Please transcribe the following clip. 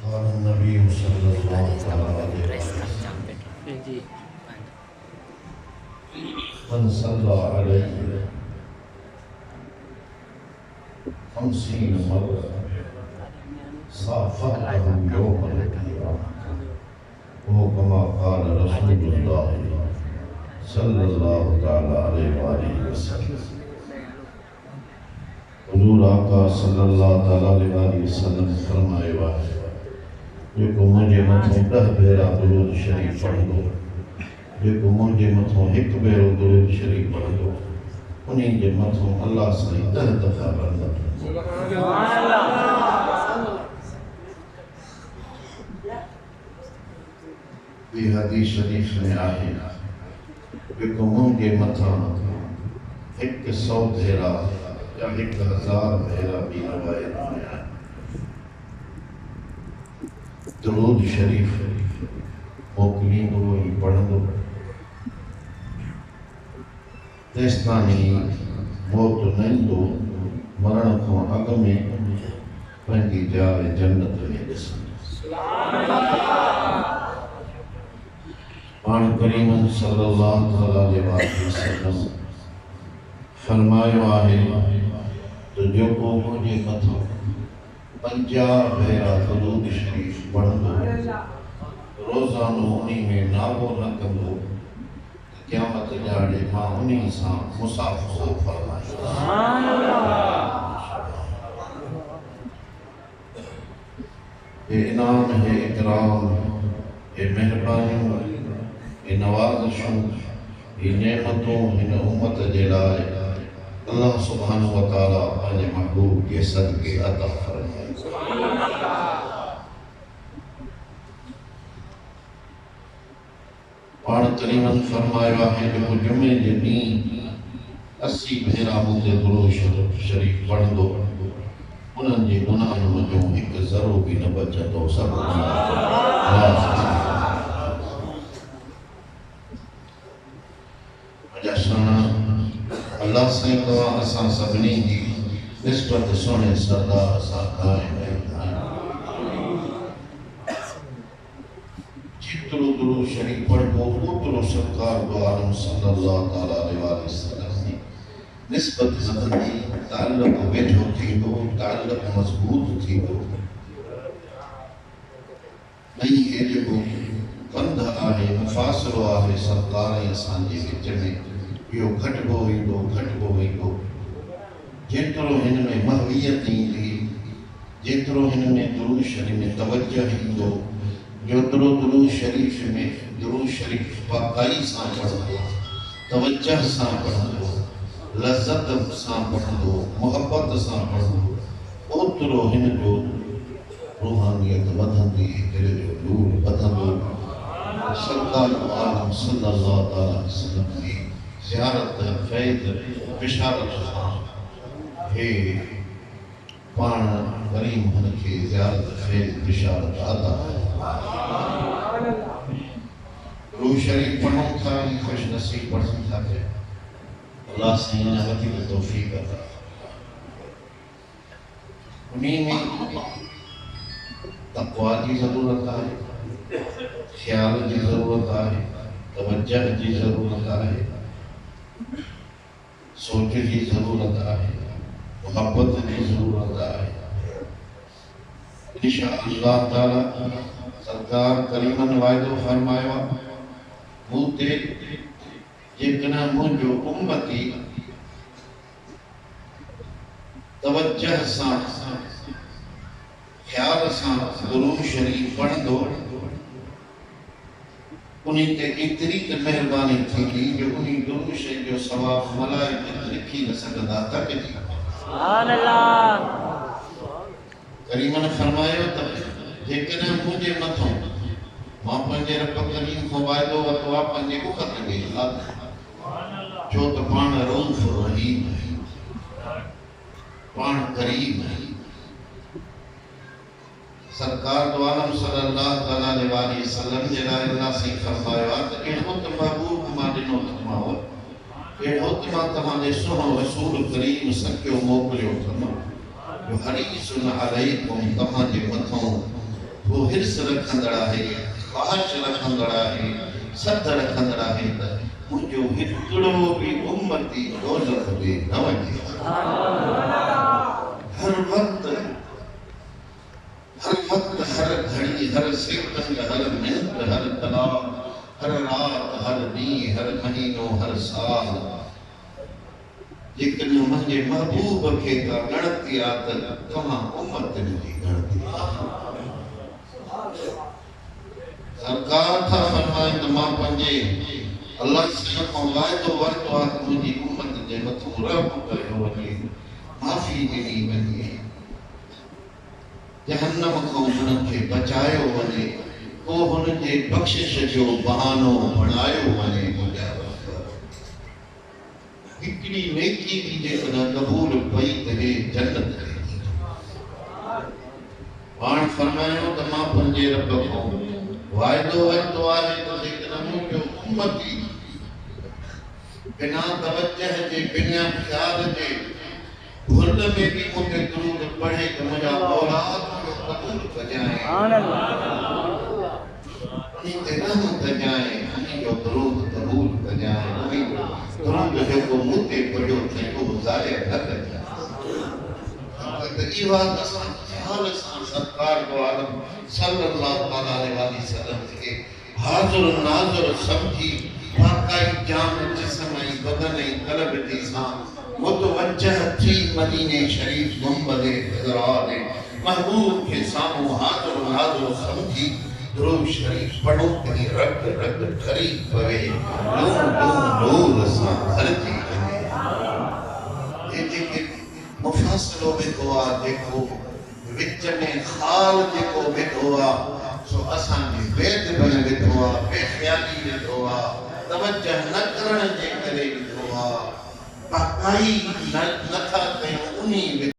और नबी सल्लल्लाहु अलैहि वसल्लम मन सल्ला अलैहि खमसीन मर्रा साफ़हतहु यौमल क़ियामह वो कमा क़ाल रसूलुल्लाह सल्लल्लाहु तआला अलैहि वसल्लम। हुजूर आका सल्लल्लाहु तआला अलैहि वसल्लम फरमाए है जेको मुझे मथों 10 भेरा दुरूद शरीफ पढ़ंदो, जेको मुझे मथों 1 भेरो दुरूद शरीफ पढ़ंदो, उन्हीं जे मथों अल्लाह साईं 10 दफ़ा रहमत। सुभान अल्लाह। ये हदीस शरीफ में आहे जेको मुझे मथां 100 भेरा या 1000 भेरा भी रवायत में आहे दुरूद शरीफ मोकिलींदो ही पढ़ंदो तेसिताईं मौत न ईंदो, मरण खां अॻु में पंहिंजी जाइ जन्नत में ॾिसंदो। पाण करीम सल्लल्लाहु अलैहि वसल्लम फरमायो आहे तो जेको मुझे मथां 50 भेरा दुरूद शरीफ पढ़ंदो रोज़ानो उन्हीं में नागो न कंदो, क़यामत ॾियारे मां उन्हीं सां मुसाफ़ो फरमाईंदुसि। सुभान अल्लाह। ये इनाम है इकराम, ये मेहरबानियों, ये नवाज़िशों, ये नेमतों हिन उम्मत जे लाइ अल्लाह सुब्हानहु व तआला पंहिंजे महबूब के सदके अता फरमाए। पाण करीमन फरमायो आहे जेको जुमे जे ॾींहुं 80 भेरा मुझे दुरूद शरीफ पढ़ंदो उन्हनि जे गुनाहनि मुंहिंजो 1 ज़रो भी न बचंदो। सब अल्लाह साईं तव्हां असां सभिनी जी निस्बत सुहिणे सरदार सां क़ाइम जितरो दुरूद शरीफ पढ़बो ओतिरो सरकार दो आलम सल्लल्लाहु तआला अलैहि वसल्लम जी निस्बत वधंदी, ताल्लुक वेझो थींदो, ताल्लुक मज़बूत थींदो। ऐं हे जेको कंध आहे मुफ़ासिलो आहे सरकार ऐं असांजे विच में इहो घटिबो वेंदो। जेतिरो हिन में महवियत ईंदी, जेतिरो हिन में दुरूद शरीफ में तवज्जो ईंदो, जेतिरो दुरूद शरीफ में दुरूद शरीफ पाकाई सां पढ़ंदो, तवज्जो सां पढ़ंदो, लज़्ज़त सां पढ़ंदो, मोहब्बत सां पढ़ंदो, ओतिरो हिन जो रूहानियत वधंदी, दिल जो नूर वधंदो। सरकार आलम सल्लल्लाहु तआला अलैहि वसल्लम की ज़ियारत फैज़ बिशारत सां हे पाण करीम हुन खे ज़ियारत फैज़ बिशारत अता दुरूद शरीफ पढ़ूं था, खुश नसीब पढ़ूं था कि अल्लाह से इन वधीक तौफीक अता। उन्हीं में तक़वा की ज़रूरत है, ख्याल की ज़रूरत है, तवज्जो की ज़रूरत है, सोच की ज़रूरत है, मोहब्बत की ज़रूरत है। इंशाअल्लाह ताला सरकार करीमन वायदो फरमायो मूते जेकॾहिं मुंहिंजो उम्मती तवज्जो सां ख्याल सां दुरूद शरीफ पढ़ंदो उन्हीं ते एतिरी त मेहरबानी थींदी जो उन्हीं दुरूद शरीफ जो सवाब मलाइकत लिखी न सघंदा तक सुभान अल्लाह। करीम ने फरमायो त जेकॾहिं मुंहिंजे मथों मां पंहिंजे रब करीम खां वाइदो वरितो आहे पंहिंजे उखत में छो त पाण रऊफ़ रहीम पाण करीम सरकार दो आलम सल्लल्लाहु अलैहि वसल्लम जे लाइ अल्लाह से फरमायो आहे त अहिड़ो त महबूब मां ॾिनो तमामु अहिड़ो त मां तव्हांजे सुहिणो रसूल करीम सकियो मोकिलियो अथमि जो हरीसुन अलैकुम तव्हांजे मथां वो हिर्स रखंदड़ आहे, ख्वाहिश रखंदड़ आहे, सद रखंदड़ आहे त मुंहिंजो हिकिड़ो बि उम्मती दोज़ख में न वञे। हर वक्त हर घड़ी हर सेकंड हर मिनट हर तलाक हर रात हर ॾींहुं हर महीनो हर साल जेकॾहिं मुंहिंजे महबूब खे का ॻणती आहे त तव्हां उम्मतनि जी ॻणती आहे। सरकार था फरमाइनि त मां पंहिंजे अल्लाह सां वाइदो वरितो आहे त मुंहिंजी उम्मत जे मथां रहम कयो वञे, माफ़ी ॾिनी वञे, जहन्नम खां हुननि खे बचायो वञे, को हुननि जे बख़्शिश जो बहानो बणायो वञे। मुंहिंजा हिकिड़ी नेकी बि जेकॾहिं क़बूल पई त हे जन्नत ॾे। पाण फरमायो त मां पंहिंजे रब खां वाइदो वरितो आहे त जेकॾहिं मुंहिंजो उम्मती बिना तवजह जे बिना ख़्याल जे भुल में भी मुझे दुरूद पढ़े तो मुझा औलाद को कबूल कजाए, सुभान अल्लाह, उन्हीं ते रहमत कजाए, उन्हीं जो दुरूद कबूल कजाए, उन्हीं दुरूद जो मुते पढ़ो थे को ज़ाया न कजाए। तो ये बात असां ख्याल सां सरकार को आलम सल्लल्लाहु अलैहि वसल्लम के हाज़िर नाज़िर समझी वाकई जान जिस्म ऐं बदन ऐं क़ल्ब जी सां मुतवज्जह थी मदीने शरीफ गुंबद ख़ज़रा ने महबूब के सामूं हाज़िर नाज़िर समझी दुरूद शरीफ पढ़ो कहीं रग रग ठरी पवे नूर सां भरजी वञे। ये जेके मुफ़ासिलो वेठो आहे, जेको विच में ख़ाल जेको वेठो आहे सो असांजे वेद बि वेठो आहे, बेख़्याली वेठो आहे, तवज्जह न करण जे करे वेठो आहे, बाक़ाई नथा कयूं उन्हीं